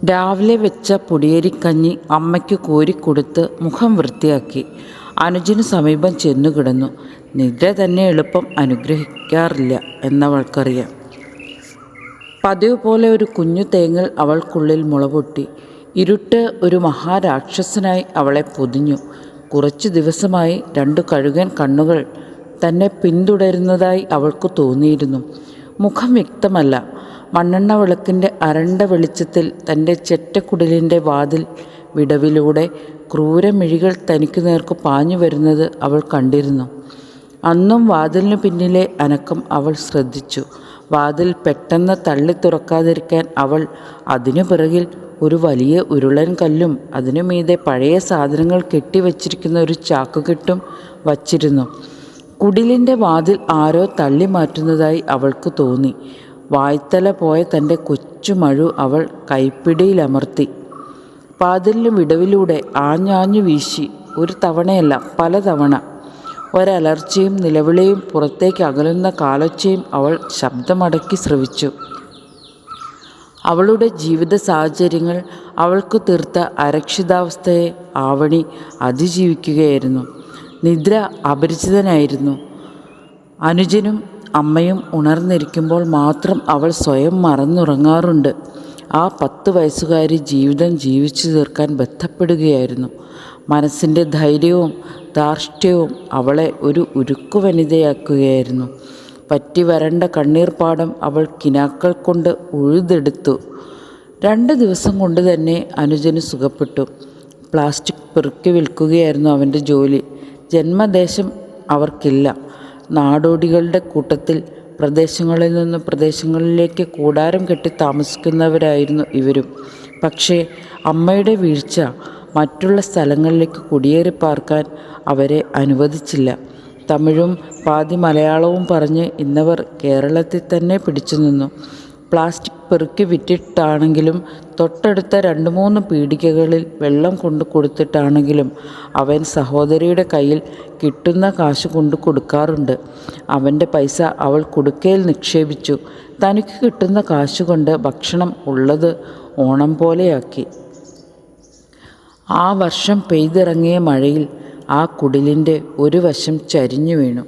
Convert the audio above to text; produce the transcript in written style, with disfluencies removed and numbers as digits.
രാവിലെ വെച്ച പൊടിയരിക്കഞ്ഞി അമ്മയ്ക്ക് കോരിക്കൊടുത്ത് മുഖം വൃത്തിയാക്കി അനുജന് സമീപം ചെന്നു കിടന്നു. നിദ്ര തന്നെ എളുപ്പം അനുഗ്രഹിക്കാറില്ല എന്നവൾക്കറിയാം. പതിവ് പോലെ ഒരു കുഞ്ഞു തേങ്ങൽ അവൾക്കുള്ളിൽ മുളപൊട്ടി. ഇരുട്ട് ഒരു മഹാരാക്ഷസനായി അവളെ പൊതിഞ്ഞു. കുറച്ചു ദിവസമായി 2 കഴുകൻ കണ്ണുകൾ തന്നെ പിന്തുടരുന്നതായി അവൾക്ക് തോന്നിയിരുന്നു. മുഖം വ്യക്തമല്ല. മണ്ണെണ്ണ വിളക്കിൻ്റെ അരണ്ട വെളിച്ചത്തിൽ തൻ്റെ ചെറ്റക്കുടിലിൻ്റെ വാതിൽ വിടവിലൂടെ ക്രൂരമിഴികൾ തനിക്ക് നേർക്ക് പാഞ്ഞു വരുന്നത് അവൾ കണ്ടിരുന്നു. അന്നും വാതിലിനു പിന്നിലെ അനക്കം അവൾ ശ്രദ്ധിച്ചു. വാതിൽ പെട്ടെന്ന് തള്ളി തുറക്കാതിരിക്കാൻ അവൾ അതിനു പിറകിൽ ഒരു വലിയ ഉരുളൻ കല്ലും അതിനു മീതെ പഴയ സാധനങ്ങൾ കെട്ടിവച്ചിരിക്കുന്ന ഒരു ചാക്കുകെട്ടും വച്ചിരുന്നു. കുടിലിൻ്റെ വാതിൽ ആരോ തള്ളി മാറ്റുന്നതായി അവൾക്ക് തോന്നി. വായ്ത്തല പോയ തൻ്റെ കൊച്ചുമഴു അവൾ കൈപ്പിടിയിലമർത്തി. വാതിലിന് വിടവിലൂടെ ആഞ്ഞാഞ്ഞു വീശി. ഒരു തവണയല്ല, പലതവണ. ഒരലർച്ചയും നിലവിളിയും പുറത്തേക്ക് അകലുന്ന കാലൊച്ചയും അവൾ ശബ്ദമടക്കി ശ്രവിച്ചു. അവളുടെ ജീവിത സാഹചര്യങ്ങൾ അവൾക്ക് തീർത്ത അരക്ഷിതാവസ്ഥയെ ആവണി അതിജീവിക്കുകയായിരുന്നു. നിദ്ര അപരിചിതനായിരുന്നു. അനുജനും അമ്മയും ഉണർന്നിരിക്കുമ്പോൾ മാത്രം അവൾ സ്വയം മറന്നുറങ്ങാറുണ്ട്. ആ 10 വയസ്സുകാരി ജീവിതം ജീവിച്ചു തീർക്കാൻ ബന്ധപ്പെടുകയായിരുന്നു. മനസ്സിൻ്റെ ധൈര്യവും ധാർഷ്ട്യവും അവളെ ഒരു ഉരുക്കു വനിതയാക്കുകയായിരുന്നു. പറ്റി വരണ്ട കണ്ണീർപ്പാടം അവൾ കിനാക്കൾ കൊണ്ട് ഉഴുതെടുത്തു. 2 ദിവസം കൊണ്ട് തന്നെ അനുജന് സുഖപ്പെട്ടു. പ്ലാസ്റ്റിക് പെറുക്കി വിൽക്കുകയായിരുന്നു അവൻ്റെ ജോലി. ജന്മദേശം അവർക്കില്ല. നാടോടികളുടെ കൂട്ടത്തിൽ പ്രദേശങ്ങളിൽ നിന്ന് പ്രദേശങ്ങളിലേക്ക് കൂടാരം കെട്ടി താമസിക്കുന്നവരായിരുന്നു ഇവരും. പക്ഷേ അമ്മയുടെ വീഴ്ച മറ്റുള്ള സ്ഥലങ്ങളിലേക്ക് കുടിയേറി പാർക്കാൻ അവരെ അനുവദിച്ചില്ല. തമിഴും പാതി മലയാളവും പറഞ്ഞ് ഇന്നവർ കേരളത്തിൽ തന്നെ പിടിച്ചു നിന്നു. പ്ലാസ്റ്റിക് പെറുക്കി വിറ്റിട്ടാണെങ്കിലും തൊട്ടടുത്ത 2-3 പീടികകളിൽ വെള്ളം കൊണ്ടു കൊടുത്തിട്ടാണെങ്കിലും അവൻ സഹോദരിയുടെ കയ്യിൽ കിട്ടുന്ന കാശ് കൊണ്ടു കൊടുക്കാറുണ്ട്. അവൻ്റെ പൈസ അവൾ കുടുക്കയിൽ നിക്ഷേപിച്ചു. തനിക്ക് കിട്ടുന്ന കാശുകൊണ്ട് ഭക്ഷണം ഉള്ളത് ഓണം പോലെയാക്കി. ആ വർഷം പെയ്തിറങ്ങിയ മഴയിൽ ആ കുടിലിൻ്റെ ഒരു വശം ചരിഞ്ഞു വീണു.